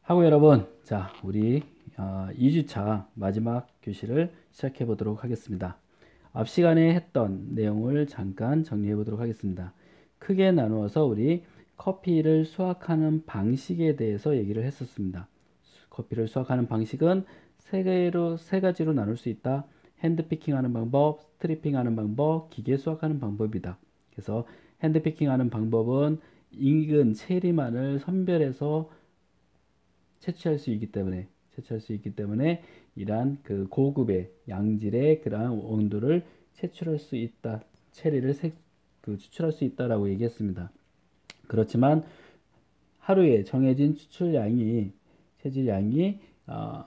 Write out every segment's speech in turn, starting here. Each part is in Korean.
하고 여러분, 자, 우리 2주차 마지막 교실을 시작해 보도록 하겠습니다. 앞 시간에 했던 내용을 잠깐 정리해 보도록 하겠습니다. 크게 나누어서 우리 커피를 수확하는 방식에 대해서 얘기를 했었습니다. 커피를 수확하는 방식은 세 가지로 나눌 수 있다. 핸드피킹 하는 방법, 스트리핑 하는 방법, 기계 수확하는 방법이다. 그래서 핸드피킹 하는 방법은 익은 체리만을 선별해서 채취할 수 있기 때문에 이러한 그 고급의 양질의 그러한 온도를 채취할 수 있다. 체리를 추출할 수 있다라고 얘기했습니다. 그렇지만 하루에 정해진 체질량이 어,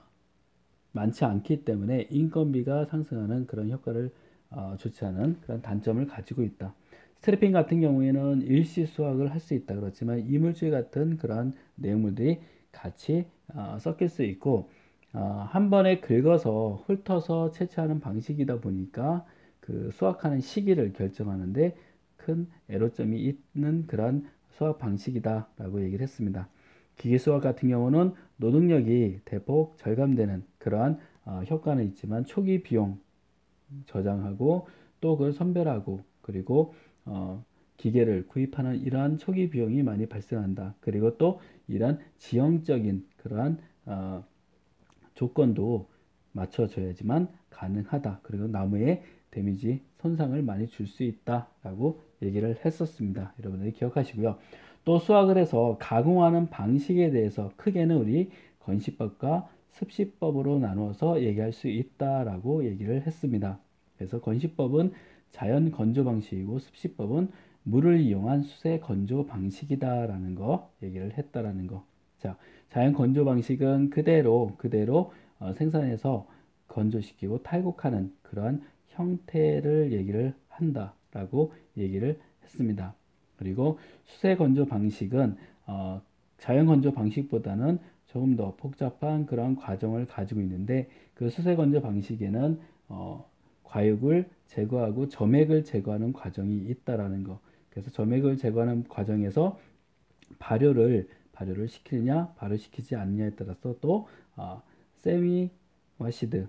많지 않기 때문에 인건비가 상승하는 그런 효과를 좋지 않은 그런 단점을 가지고 있다. 스트리핑 같은 경우에는 일시 수확을 할 수 있다. 그렇지만 이물질 같은 그런 내용물들이 같이 섞일 수 있고 한 번에 긁어서 훑어서 채취하는 방식이다 보니까 그 수확하는 시기를 결정하는데 큰 애로점이 있는 그런 수확 방식이다라고 얘기를 했습니다. 기계 수확 같은 경우는 노동력이 대폭 절감되는 그러한 효과는 있지만 초기 비용 저장하고 또 그걸 선별하고 그리고 기계를 구입하는 이러한 초기 비용이 많이 발생한다. 그리고 또 이러한 지형적인 그러한 조건도 맞춰줘야지만 가능하다. 그리고 나무에 데미지 손상을 많이 줄 수 있다라고 얘기를 했었습니다. 여러분들이 기억하시고요. 또 수확을 해서 가공하는 방식에 대해서 크게는 우리 건시법과 습시법으로 나누어서 얘기할 수 있다라고 얘기를 했습니다. 그래서 건시법은 자연 건조 방식이고 습시법은 물을 이용한 수세 건조 방식이다라는 거 얘기를 했다라는 거. 자, 자연 건조 방식은 그대로 생산해서 건조시키고 탈곡하는 그러한 형태를 얘기를 한다라고 얘기를 했습니다. 그리고 수세 건조 방식은 자연 건조 방식보다는 조금 더 복잡한 그런 과정을 가지고 있는데 그 수세 건조 방식에는 과육을 제거하고 점액을 제거하는 과정이 있다라는 거. 그래서 점액을 제거하는 과정에서 발효를 시키느냐 발효시키지 않느냐에 따라서 또 세미 와시드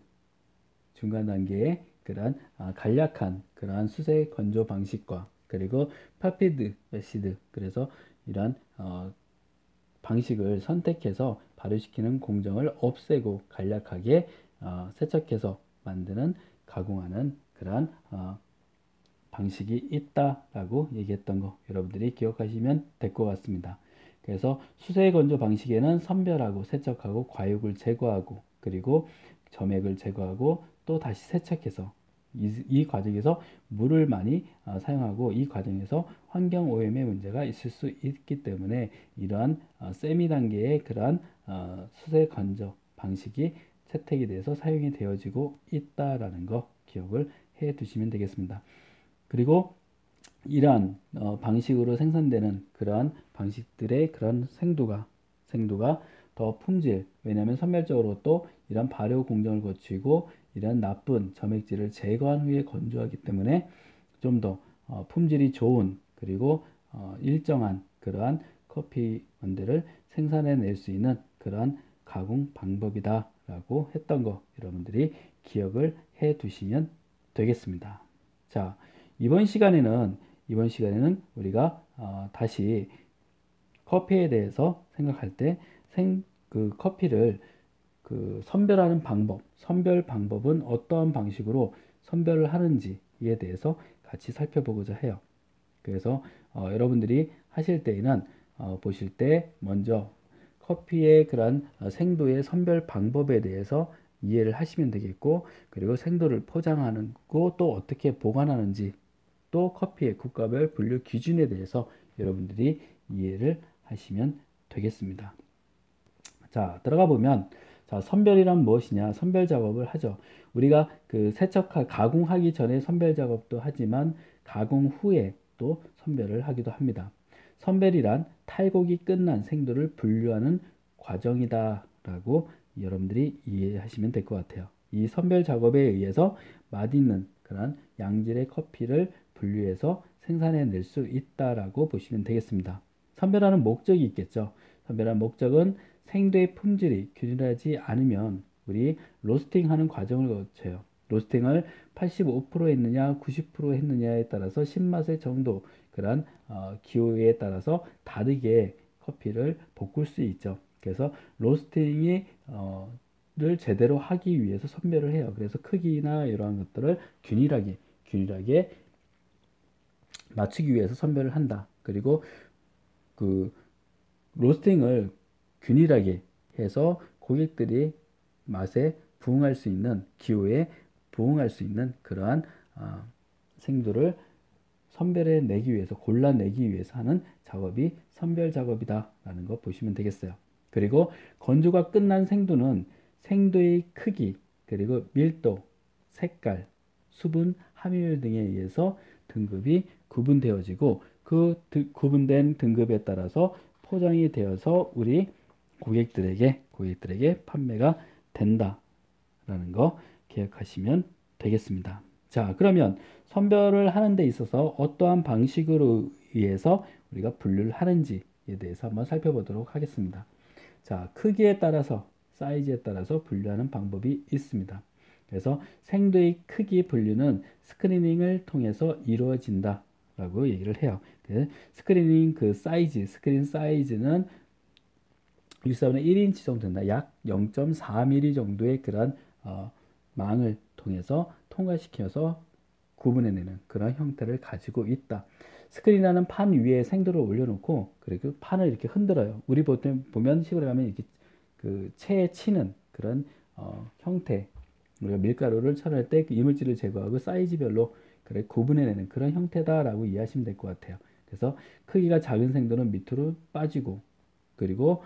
중간 단계의 그러한 간략한 그러한 수세 건조 방식과 그리고 파피드 와시드 그래서 이러한 방식을 선택해서 발효시키는 공정을 없애고 간략하게 세척해서 만드는 가공하는 그러한 방식이 있다라고 얘기했던 거 여러분들이 기억하시면 될 것 같습니다. 그래서 수세 건조 방식에는 선별하고 세척하고 과육을 제거하고 그리고 점액을 제거하고 또 다시 세척해서 이 과정에서 물을 많이 사용하고 이 과정에서 환경 오염의 문제가 있을 수 있기 때문에 이러한 세미 단계의 그러한 수세 건조 방식이 채택이 돼서 사용이 되어지고 있다라는 거 기억을 해 두시면 되겠습니다. 그리고 이러한 방식으로 생산되는 그러한 방식들의 그런 생도가 더 품질, 왜냐하면 선별적으로 또 이런 발효 공정을 거치고 이런 나쁜 점액질을 제거한 후에 건조하기 때문에 좀 더 품질이 좋은 그리고 일정한 그러한 커피 원두를 생산해낼 수 있는 그러한 가공 방법이다라고 했던 거 여러분들이 기억을 해 두시면 되겠습니다. 자, 이번 시간에는 우리가 다시 커피에 대해서 생각할 때 그 커피를 그 선별 방법은 어떠한 방식으로 선별을 하는지에 대해서 같이 살펴보고자 해요. 그래서 여러분들이 하실 때에는 보실 때 먼저 커피의 그런 생도의 선별 방법에 대해서 이해를 하시면 되겠고 그리고 생도를 포장하는 거 또 어떻게 보관하는지 또 커피의 국가별 분류 기준에 대해서 여러분들이 이해를 하시면 되겠습니다. 자, 들어가 보면 자, 선별이란 무엇이냐? 선별 작업을 하죠. 우리가 그 가공하기 전에 선별 작업도 하지만 가공 후에 또 선별을 하기도 합니다. 선별이란 탈곡이 끝난 생도를 분류하는 과정이다라고 여러분들이 이해하시면 될 것 같아요. 이 선별 작업에 의해서 맛있는 그런 양질의 커피를 분류해서 생산해낼 수 있다라고 보시면 되겠습니다. 선별하는 목적이 있겠죠. 선별한 목적은 생도의 품질이 균일하지 않으면 우리 로스팅 하는 과정을 거쳐요. 로스팅을 85% 했느냐 90% 했느냐에 따라서 신맛의 정도, 그런 기호에 따라서 다르게 커피를 볶을 수 있죠. 그래서 로스팅이 를 제대로 하기 위해서 선별을 해요. 그래서 크기나 이러한 것들을 균일하게 맞추기 위해서 선별을 한다. 그리고 그 로스팅을 균일하게 해서 고객들이 맛에 부응할 수 있는, 기호에 부응할 수 있는 그러한 생도를 선별해 내기 위해서, 골라내기 위해서 하는 작업이 선별 작업이다 라는 거 보시면 되겠어요. 그리고 건조가 끝난 생도는 생도의 크기, 그리고 밀도, 색깔, 수분, 함유율 등에 의해서 등급이 구분되어지고, 그 구분된 등급에 따라서 포장이 되어서 우리 고객들에게 판매가 된다라는 거 기억하시면 되겠습니다. 자, 그러면 선별을 하는 데 있어서 어떠한 방식으로 의해서 우리가 분류를 하는지에 대해서 한번 살펴보도록 하겠습니다. 자, 크기에 따라서, 사이즈에 따라서 분류하는 방법이 있습니다. 그래서 생도의 크기 분류는 스크리닝을 통해서 이루어진다 라고 얘기를 해요. 스크리닝 스크린 사이즈는 1/4분의 1인치 정도 된다. 약 0.4mm 정도의 그런 망을 통해서 통과시켜서 구분해내는 그런 형태를 가지고 있다. 스크린이라는 판 위에 생도를 올려놓고, 그리고 판을 이렇게 흔들어요. 우리 보면 시골에 가면 이렇게 그 체에 치는 그런 형태, 우리가 밀가루를 철할 때 그 이물질을 제거하고 사이즈별로 그래 구분해내는 그런 형태다라고 이해하시면 될 것 같아요. 그래서 크기가 작은 생도는 밑으로 빠지고, 그리고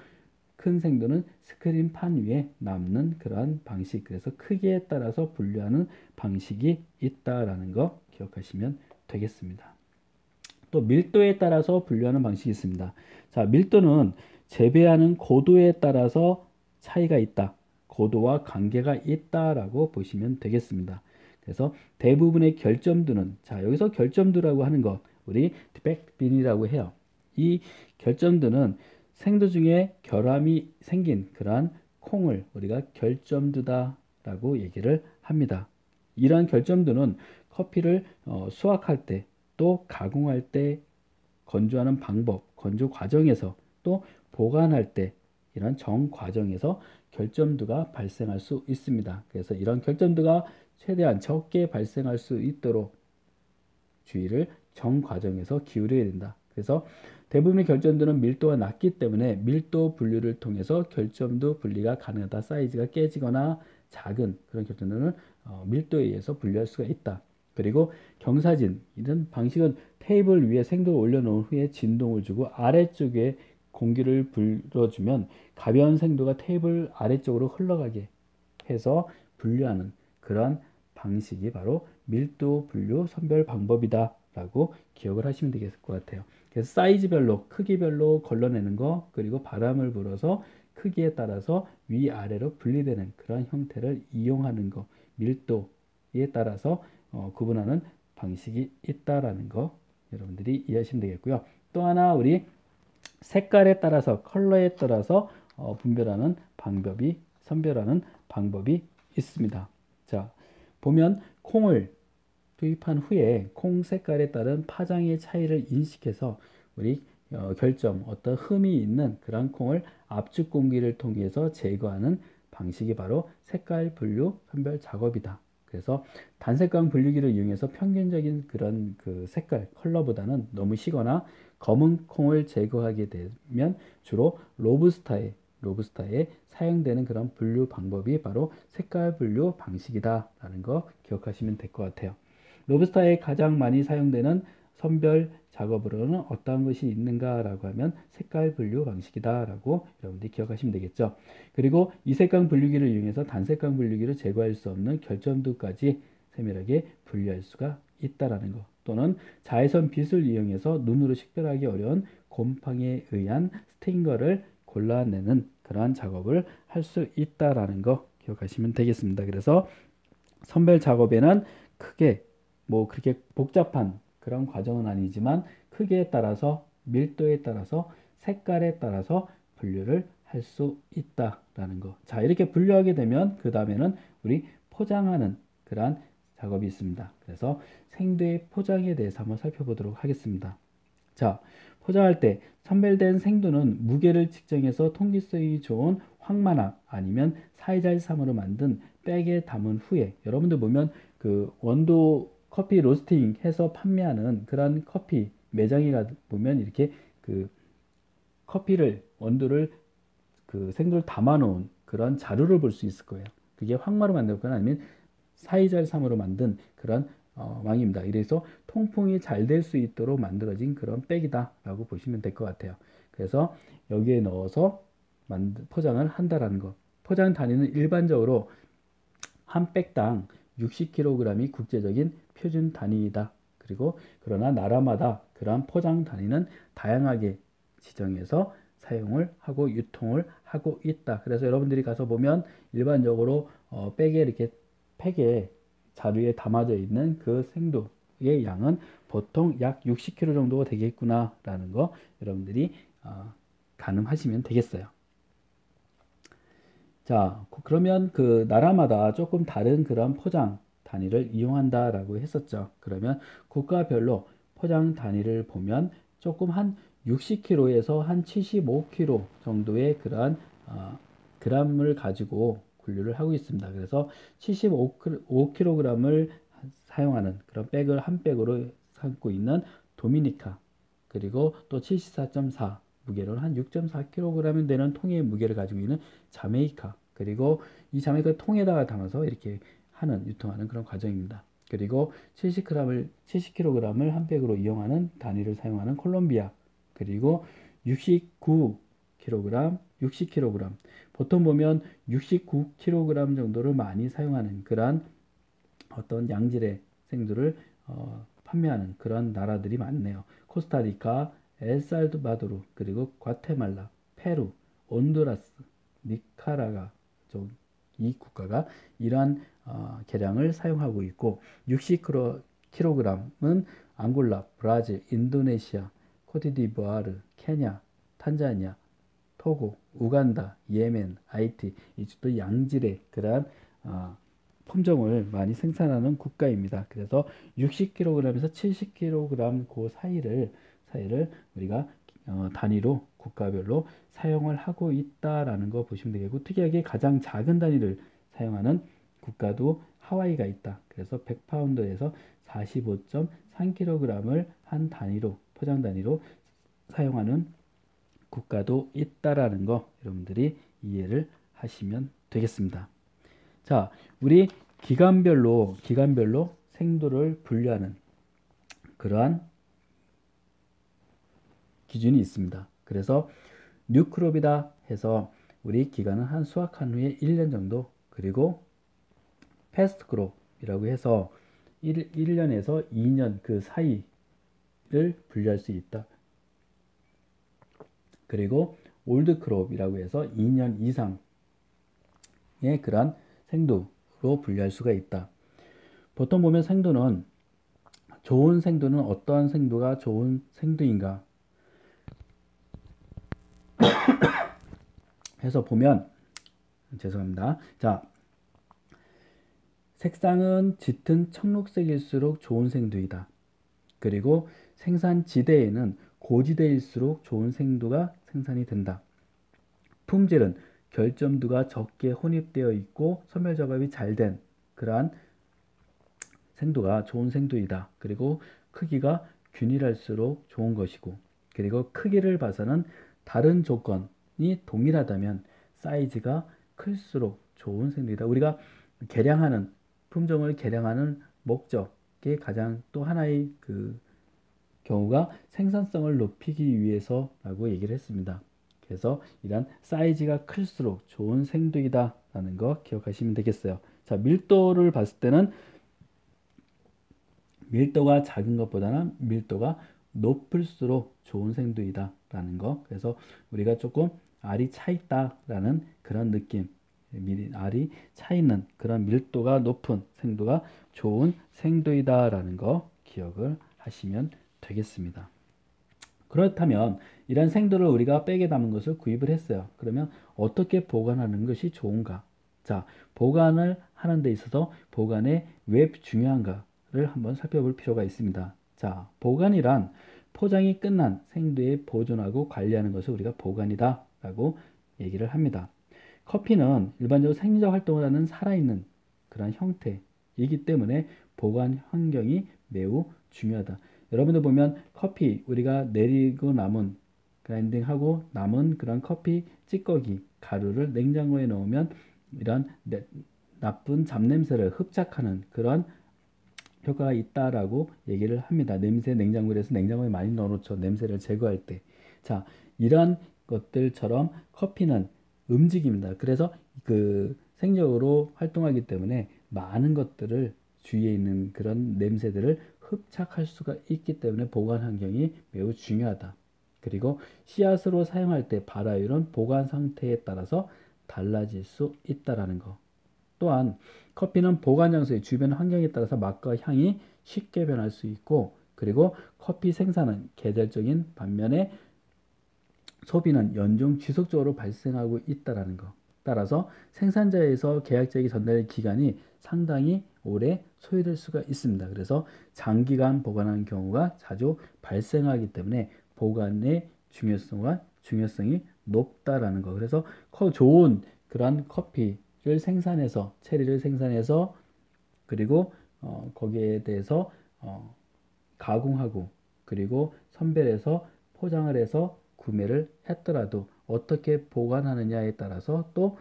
큰 생도는 스크린 판 위에 남는 그러한 방식, 그래서 크기에 따라서 분류하는 방식이 있다라는 거 기억하시면 되겠습니다. 또 밀도에 따라서 분류하는 방식이 있습니다. 자, 밀도는 재배하는 고도에 따라서 차이가 있다. 고도와 관계가 있다라고 보시면 되겠습니다. 그래서 대부분의 결점도는, 자, 여기서 결점도라고 하는 것, 우리 디펙트빈이라고 해요. 이 결점도는 생도 중에 결함이 생긴 그러한 콩을 우리가 결점도다라고 얘기를 합니다. 이러한 결점도는 커피를 수확할 때, 또 가공할 때, 건조하는 방법, 건조 과정에서, 또 보관할 때, 이런 정 과정에서 결점도가 발생할 수 있습니다. 그래서 이런 결점도가 최대한 적게 발생할 수 있도록 주의를 정 과정에서 기울여야 된다. 그래서 대부분의 결점도는 밀도가 낮기 때문에 밀도 분류를 통해서 결점도 분리가 가능하다. 사이즈가 깨지거나 작은 그런 결점도는 밀도에 의해서 분류할 수가 있다. 그리고 경사진, 이런 방식은 테이블 위에 생도를 올려놓은 후에 진동을 주고 아래쪽에 공기를 불어주면 가벼운 생도가 테이블 아래쪽으로 흘러가게 해서 분류하는 그런 방식이 바로 밀도 분류 선별 방법이다 라고 기억을 하시면 되겠을 것 같아요. 그래서 사이즈별로, 크기별로 걸러내는 거, 그리고 바람을 불어서 크기에 따라서 위아래로 분리되는 그런 형태를 이용하는 거, 밀도에 따라서 구분하는 방식이 있다라는 거 여러분들이 이해하시면 되겠고요. 또 하나, 우리 색깔에 따라서, 컬러에 따라서 선별하는 방법이 있습니다. 자, 보면 콩을 투입한 후에 콩 색깔에 따른 파장의 차이를 인식해서 우리 어떤 흠이 있는 그런 콩을 압축 공기를 통해서 제거하는 방식이 바로 색깔 분류 선별 작업이다. 그래서 단색광 분류기를 이용해서 평균적인 그런 그 색깔, 컬러보다는 너무 시거나 검은 콩을 제거하게 되면 주로 로부스타에 사용되는 그런 분류 방법이 바로 색깔 분류 방식이다라는 거 기억하시면 될 것 같아요. 로부스타에 가장 많이 사용되는 선별 작업으로는 어떠한 것이 있는가라고 하면 색깔 분류 방식이다라고 여러분들이 기억하시면 되겠죠. 그리고 이색광 분류기를 이용해서 단색광 분류기를 제거할 수 없는 결점도까지 세밀하게 분류할 수가 있다라는 것. 또는 자외선 빛을 이용해서 눈으로 식별하기 어려운 곰팡이에 의한 스팅거를 골라내는 그러한 작업을 할 수 있다라는 거 기억하시면 되겠습니다. 그래서 선별 작업에는 크게 그렇게 복잡한 그런 과정은 아니지만 크기에 따라서, 밀도에 따라서, 색깔에 따라서 분류를 할 수 있다라는 거. 자, 이렇게 분류하게 되면 그 다음에는 우리 포장하는 그러한 작업이 있습니다. 그래서 생두의 포장에 대해서 한번 살펴보도록 하겠습니다. 자, 포장할 때 선별된 생두는 무게를 측정해서 통기성이 좋은 황만화 아니면 사이잘삼으로 만든 백에 담은 후에, 여러분들 보면 그 원두 커피 로스팅 해서 판매하는 그런 커피 매장에 보면 이렇게 그 커피를 원두를 그 생두를 담아 놓은 그런 자루를 볼 수 있을 거예요. 그게 황마로 만들거나 아니면 사이잘삼으로 만든 그런 망입니다. 이래서 통풍이 잘 될 수 있도록 만들어진 그런 백이다라고 보시면 될 것 같아요. 그래서 여기에 넣어서 포장을 한다라는 거. 포장 단위는 일반적으로 한 백당 60kg이 국제적인 표준 단위이다. 그리고 그러나 나라마다 그러한 포장 단위는 다양하게 지정해서 사용을 하고 유통을 하고 있다. 그래서 여러분들이 가서 보면 일반적으로 백에 이렇게 팩에 자루에 담아져 있는 그 생두의 양은 보통 약 60kg 정도가 되겠구나라는 거 여러분들이 가늠하시면 되겠어요. 자, 그러면 그 나라마다 조금 다른 그런 포장 단위를 이용한다라고 했었죠. 그러면 국가별로 포장 단위를 보면 조금 한 60kg에서 한 75kg 정도의 그러한 그램을 가지고 분류를 하고 있습니다. 그래서 75kg을 사용하는 그런 백을 한 백으로 삼고 있는 도미니카, 그리고 또 74.4 무게로 한 6.4kg 되는 통의 무게를 가지고 있는 자메이카, 그리고 이 자메이카 통에다가 담아서 이렇게 유통하는 그런 과정입니다. 그리고 70kg을 한 백으로 이용하는 단위를 사용하는 콜롬비아, 그리고 69kg, 60kg, 보통 보면 69kg 정도를 많이 사용하는 그러한 어떤 양질의 생두를 판매하는 그런 나라들이 많네요. 코스타리카, 엘살바도르, 그리고 과테말라, 페루, 온두라스, 니카라가 이 국가가 이러한 계량을 사용하고 있고, 60kg은 앙골라, 브라질, 인도네시아, 코트디부아르, 케냐, 탄자니아, 토고, 우간다, 예멘, 하이티, 이집트 양질의 그러한 품종을 많이 생산하는 국가입니다. 그래서 60kg에서 70kg 그 사이를 우리가 단위로 국가별로 사용을 하고 있다라는 거 보시면 되겠고, 특이하게 가장 작은 단위를 사용하는 국가도 하와이가 있다. 그래서 100파운드에서 45.3kg을 한 단위로, 포장 단위로 사용하는 국가도 있다라는 거 여러분들이 이해를 하시면 되겠습니다. 자, 우리 기간별로 생두를 분류하는 그러한 기준이 있습니다. 그래서 뉴크롭이다 해서 우리 기간은 한 수확한 후에 1년 정도, 그리고 패스트크롭이라고 해서 1년에서 2년 그 사이를 분류할 수 있다. 그리고 올드크롭이라고 해서 2년 이상의 그러한 생두로 분류할 수가 있다. 보통 보면 생두는, 좋은 생두는 어떠한 생두가 좋은 생두인가 해서 보면, 죄송합니다. 자, 색상은 짙은 청록색일수록 좋은 생두이다. 그리고 생산 지대에는 고지대일수록 좋은 생두가 생산이 된다. 품질은 결점두가 적게 혼입되어 있고 선별 작업이 잘 된 그러한 생두가 좋은 생두이다. 그리고 크기가 균일할수록 좋은 것이고, 그리고 크기를 봐서는 다른 조건이 동일하다면 사이즈가 클수록 좋은 생두이다. 우리가 품종을 개량하는 목적의 가장 또 하나의 그 경우가 생산성을 높이기 위해서라고 얘기를 했습니다. 그래서 이런 사이즈가 클수록 좋은 생두이다 라는 거 기억하시면 되겠어요. 자, 밀도를 봤을 때는 밀도가 작은 것보다는 밀도가 높을수록 좋은 생두이다 라는 거. 그래서 우리가 조금 알이 차 있다 라는 그런 느낌, 알이 차 있는 그런 밀도가 높은 생두가 좋은 생두이다 라는 거 기억을 하시면 되겠습니다. 그렇다면 이런 생도를 우리가 백에 담은 것을 구입을 했어요. 그러면 어떻게 보관하는 것이 좋은가? 자, 보관을 하는 데 있어서 보관이 왜 중요한가를 한번 살펴볼 필요가 있습니다. 자, 보관이란 포장이 끝난 생도에 보존하고 관리하는 것을 우리가 보관이다 라고 얘기를 합니다. 커피는 일반적으로 생리적 활동을 하는 살아있는 그런 형태이기 때문에 보관 환경이 매우 중요하다. 여러분들 보면 커피 우리가 내리고 남은 그라인딩하고 남은 그런 커피 찌꺼기 가루를 냉장고에 넣으면 이런 나쁜 잡냄새를 흡착하는 그런 효과가 있다라고 얘기를 합니다. 냄새 냉장고에서 냉장고에 많이 넣어놓죠. 냄새를 제거할 때. 자, 이런 것들처럼 커피는 움직입니다. 그래서 그 생적으로 활동하기 때문에 많은 것들을 주위에 있는 그런 냄새들을 흡착할 수가 있기 때문에 보관 환경이 매우 중요하다. 그리고 씨앗으로 사용할 때 발화율은 보관 상태에 따라서 달라질 수 있다라는 거. 또한 커피는 보관 장소의 주변 환경에 따라서 맛과 향이 쉽게 변할 수 있고, 그리고 커피 생산은 계절적인 반면에 소비는 연중 지속적으로 발생하고 있다는 거. 따라서 생산자에서 계약자에게 전달될 기간이 상당히 오래 소요될 수가 있습니다. 그래서 장기간 보관하는 경우가 자주 발생하기 때문에 보관의 중요성이 높다라는 거. 그래서 좋은 그런 커피를 생산해서 체리를 생산해서 그리고 거기에 대해서 가공하고 그리고 선별해서 포장을 해서 구매를 했더라도 어떻게 보관하느냐에 따라서 또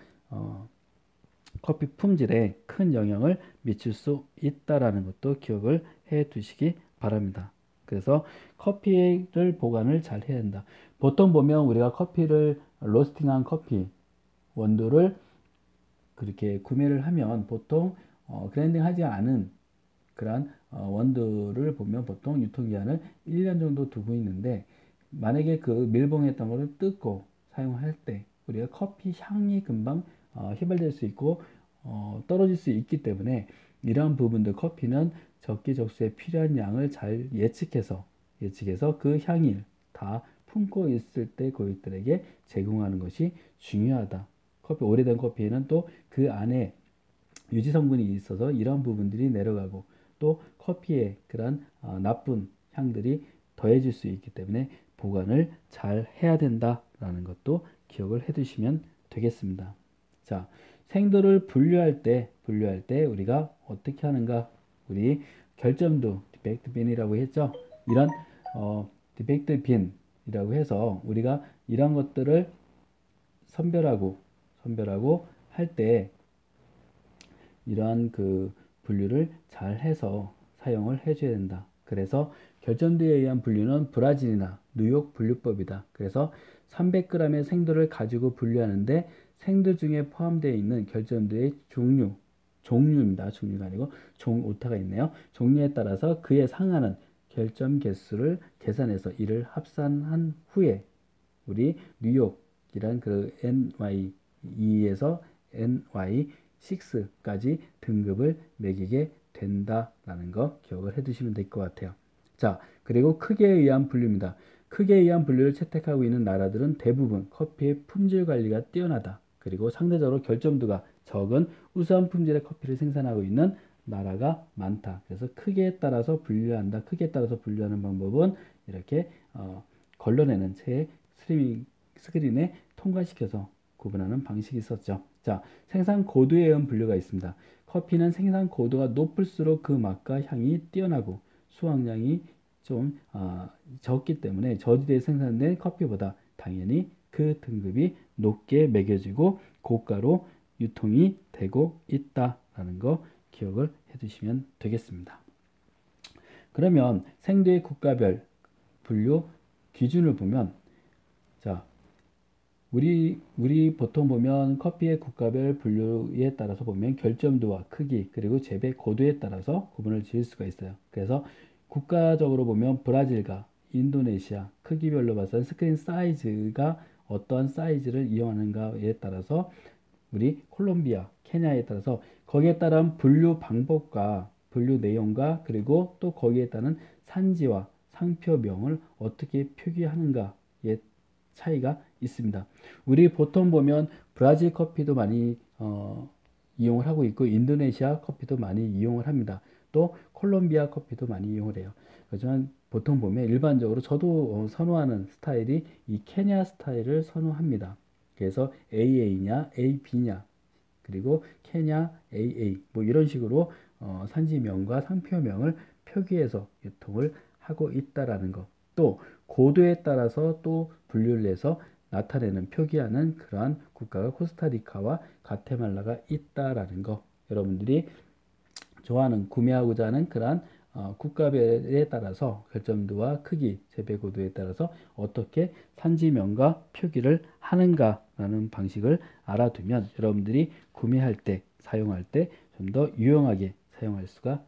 커피 품질에 큰 영향을 미칠 수 있다라는 것도 기억을 해 두시기 바랍니다. 그래서 커피를 보관을 잘 해야 된다. 보통 보면 우리가 커피를 로스팅한 커피 원두를 그렇게 구매를 하면 보통 그라인딩 하지 않은 그런 원두를 보면 보통 유통기한을 1년 정도 두고 있는데, 만약에 그 밀봉했던 거를 뜯고 사용할 때 우리가 커피 향이 금방 휘발될 수 있고 떨어질 수 있기 때문에 이러한 부분들 커피는 적기적소에 필요한 양을 잘 예측해서 그 향을 다 품고 있을 때 고객들에게 제공하는 것이 중요하다. 오래된 커피에는 또 그 안에 유지 성분이 있어서 이런 부분들이 내려가고 또 커피에 그런 나쁜 향들이 더해질 수 있기 때문에 보관을 잘 해야 된다라는 것도 기억을 해 두시면 되겠습니다. 자, 생도를 분류할 때 우리가 어떻게 하는가? 우리 결점도 디펙트 빈이라고 했죠. 이런 디펙트 빈이라고 해서 우리가 이런 것들을 선별하고 할 때 이러한 그 분류를 잘 해서 사용을 해줘야 된다. 그래서 결점도에 의한 분류는 브라질이나 뉴욕 분류법이다. 그래서 300g의 생도를 가지고 분류하는데 생도 중에 포함되어 있는 결점도의 종류입니다. 종류가 아니고 오타가 있네요. 종류에 따라서 그에 상하는 결점 개수를 계산해서 이를 합산한 후에 우리 뉴욕이란 그 NY2에서 NY6까지 등급을 매기게 된다라는 거 기억을 해 두시면 될 것 같아요. 자, 그리고 크기에 의한 분류입니다. 크기에 의한 분류를 채택하고 있는 나라들은 대부분 커피의 품질 관리가 뛰어나다. 그리고 상대적으로 결점도가 적은 우수한 품질의 커피를 생산하고 있는 나라가 많다. 그래서 크기에 따라서 분류한다. 크기에 따라서 분류하는 방법은 이렇게 걸러내는 책 스크린에 통과시켜서 구분하는 방식이 있었죠. 자, 생산 고도에 의한 분류가 있습니다. 커피는 생산 고도가 높을수록 그 맛과 향이 뛰어나고 수확량이 좀 적기 때문에 저지대에 생산된 커피보다 당연히 그 등급이 높게 매겨지고 고가로 유통이 되고 있다라는 거 기억을 해두시면 되겠습니다. 그러면 생도의 국가별 분류 기준을 보면, 자, 우리 보통 보면 커피의 국가별 분류에 따라서 보면 결점도와 크기 그리고 재배 고도에 따라서 구분을 지을 수가 있어요. 그래서 국가적으로 보면 브라질과 인도네시아 크기별로 봐서 스크린 사이즈가 어떠한 사이즈를 이용하는가에 따라서 우리 콜롬비아, 케냐에 따라서 거기에 따른 분류 방법과 분류 내용과 그리고 또 거기에 따른 산지와 상표명을 어떻게 표기하는가의 차이가 있습니다. 우리 보통 보면 브라질 커피도 많이 이용을 하고 있고 인도네시아 커피도 많이 이용을 합니다. 또 콜롬비아 커피도 많이 이용을 해요. 하지만 보통 보면 일반적으로 저도 선호하는 스타일이 이 케냐 스타일을 선호합니다. 그래서 AA냐 AB냐 그리고 케냐 AA 뭐 이런 식으로 산지명과 상표명을 표기해서 유통을 하고 있다라는 것. 또 고도에 따라서 또 분류를 해서 나타내는 표기하는 그러한 국가가 코스타리카와 과테말라가 있다라는 거. 여러분들이 좋아하는 구매하고자 하는 그러한 국가별에 따라서 결점도와 크기, 재배 고도에 따라서 어떻게 산지명과 표기를 하는가라는 방식을 알아두면 여러분들이 구매할 때, 사용할 때 좀 더 유용하게 사용할 수가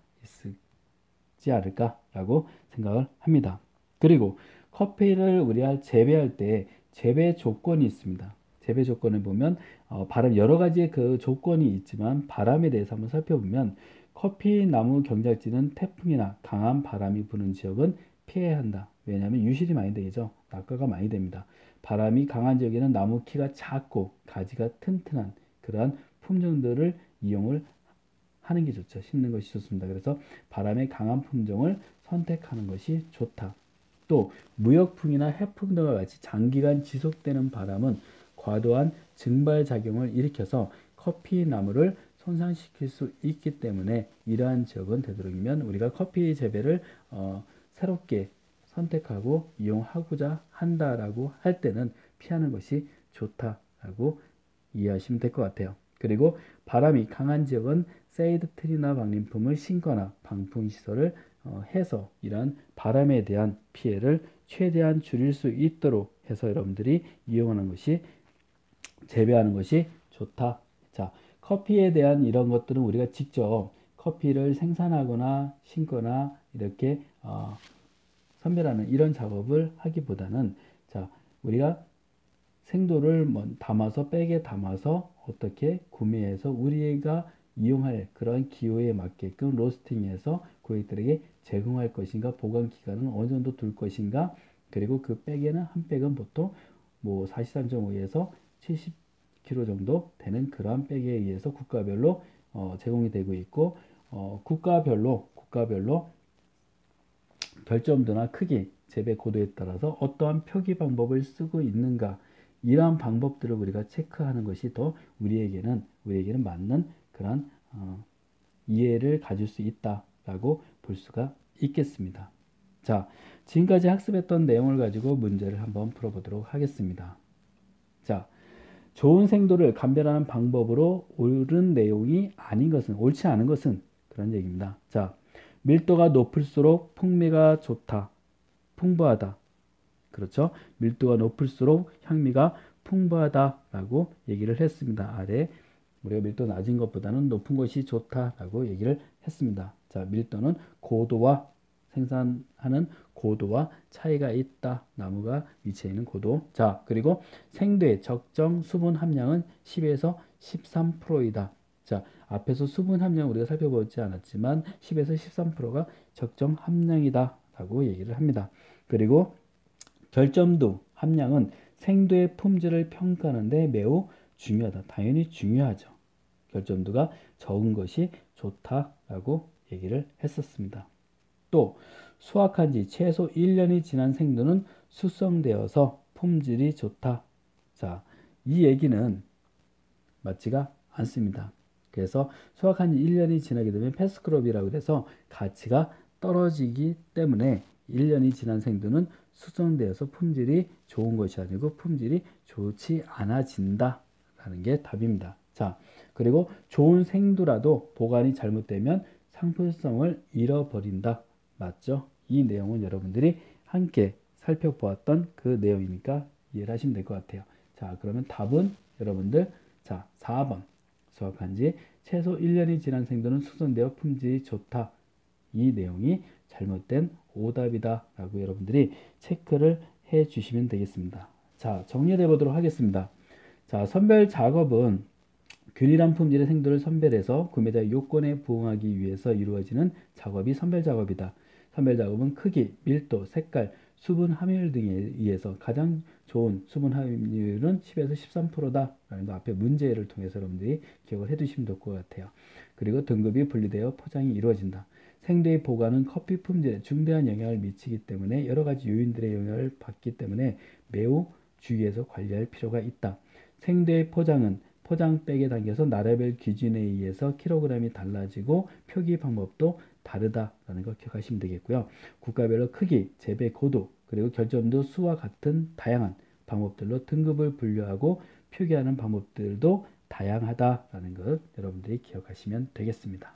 있지 않을까라고 생각을 합니다. 그리고 커피를 우리가 재배할 때 재배 조건이 있습니다. 재배 조건을 보면 바람 여러 가지의 그 조건이 있지만 바람에 대해서 한번 살펴보면 커피 나무 경작지는 태풍이나 강한 바람이 부는 지역은 피해야 한다. 왜냐하면 유실이 많이 되죠. 낙과가 많이 됩니다. 바람이 강한 지역에는 나무 키가 작고 가지가 튼튼한 그러한 품종들을 이용을 하는 게 좋죠. 심는 것이 좋습니다. 그래서 바람의 강한 품종을 선택하는 것이 좋다. 또 무역풍이나 해풍 등과 같이 장기간 지속되는 바람은 과도한 증발작용을 일으켜서 커피 나무를 손상시킬 수 있기 때문에 이러한 지역은 되도록이면 우리가 커피 재배를 새롭게 선택하고 이용하고자 한다라고 할 때는 피하는 것이 좋다라고 이해하시면 될 것 같아요. 그리고 바람이 강한 지역은 세이드 트리나 방림품을 심거나 방풍 시설을 해서 이러한 바람에 대한 피해를 최대한 줄일 수 있도록 해서 여러분들이 이용하는 것이 재배하는 것이 좋다. 자, 커피에 대한 이런 것들은 우리가 직접 커피를 생산하거나 심거나 이렇게 선별하는 이런 작업을 하기보다는 자, 우리가 생도를 담아서 백에 담아서 어떻게 구매해서 우리가 이용할 그런 기호에 맞게끔 로스팅해서 고객들에게 제공할 것인가, 보관 기간은 어느 정도 둘 것인가, 그리고 그 백에는 한 백은 보통 뭐 43.5에서 70kg 정도 되는 그러한 백에 의해서 국가별로 제공이 되고 있고 국가별로 결점도나 크기, 재배 고도에 따라서 어떠한 표기 방법을 쓰고 있는가 이러한 방법들을 우리가 체크하는 것이 더 우리에게는 맞는 그런 이해를 가질 수 있다라고 볼 수가 있겠습니다. 자, 지금까지 학습했던 내용을 가지고 문제를 한번 풀어보도록 하겠습니다. 자, 좋은 생도를 감별하는 방법으로 옳은 내용이 아닌 것은, 옳지 않은 것은 그런 얘기입니다. 자, 밀도가 높을수록 풍미가 좋다, 풍부하다. 그렇죠? 밀도가 높을수록 향미가 풍부하다라고 얘기를 했습니다. 아래 우리가 밀도 낮은 것보다는 높은 것이 좋다라고 얘기를 했습니다. 자, 밀도는 고도와 생산하는 고도와 차이가 있다. 나무가 위치해 있는 고도. 자, 그리고 생도의 적정 수분 함량은 10에서 13%이다. 자, 앞에서 수분 함량 우리가 살펴보지 않았지만 10에서 13%가 적정 함량이다 라고 얘기를 합니다. 그리고 결점도 함량은 생도의 품질을 평가하는데 매우 중요하다. 당연히 중요하죠. 결점도가 적은 것이 좋다라고 얘기를 했었습니다. 또 수확한 지 최소 1년이 지난 생도는 숙성되어서 품질이 좋다. 자, 이 얘기는 맞지가 않습니다. 그래서 수확한 지 1년이 지나게 되면 패스크롭이라고 해서 가치가 떨어지기 때문에 1년이 지난 생도는 숙성되어서 품질이 좋은 것이 아니고 품질이 좋지 않아진다 라는 게 답입니다. 자, 그리고 좋은 생도라도 보관이 잘못되면 상품성을 잃어버린다. 맞죠? 이 내용은 여러분들이 함께 살펴보았던 그 내용이니까 이해를 하시면 될 것 같아요. 자, 그러면 답은 여러분들 자, 4번 수확한 지 최소 1년이 지난 생도는 숙성되어 품질이 좋다. 이 내용이 잘못된 오답이다 라고 여러분들이 체크를 해 주시면 되겠습니다. 자, 정리해 보도록 하겠습니다. 자, 선별 작업은 균일한 품질의 생도를 선별해서 구매자의 요건에 부응하기 위해서 이루어지는 작업이 선별 작업이다. 선별 작업은 크기, 밀도, 색깔, 수분 함유율 등에 의해서 가장 좋은 수분 함유율은 10에서 13%다 라는 거 앞에 문제를 통해서 여러분들이 기억을 해 두시면 될 것 같아요. 그리고 등급이 분리되어 포장이 이루어진다. 생두의 보관은 커피 품질에 중대한 영향을 미치기 때문에 여러 가지 요인들의 영향을 받기 때문에 매우 주의해서 관리할 필요가 있다. 생두의 포장은 포장백에 담겨서 나라별 기준에 의해서 킬로그램이 달라지고 표기 방법도 다르다라는 거 기억하시면 되겠고요. 국가별로 크기, 재배 고도, 그리고 결점도 수와 같은 다양한 방법들로 등급을 분류하고 표기하는 방법들도 다양하다라는 것 여러분들이 기억하시면 되겠습니다.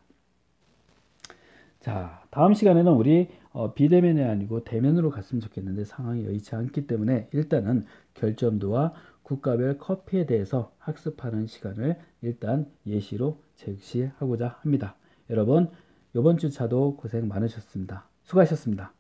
자, 다음 시간에는 우리 비대면이 아니고 대면으로 갔으면 좋겠는데 상황이 여의치 않기 때문에 일단은 결점도와 국가별 커피에 대해서 학습하는 시간을 일단 예시로 제시하고자 합니다. 여러분, 이번 주차도 고생 많으셨습니다. 수고하셨습니다.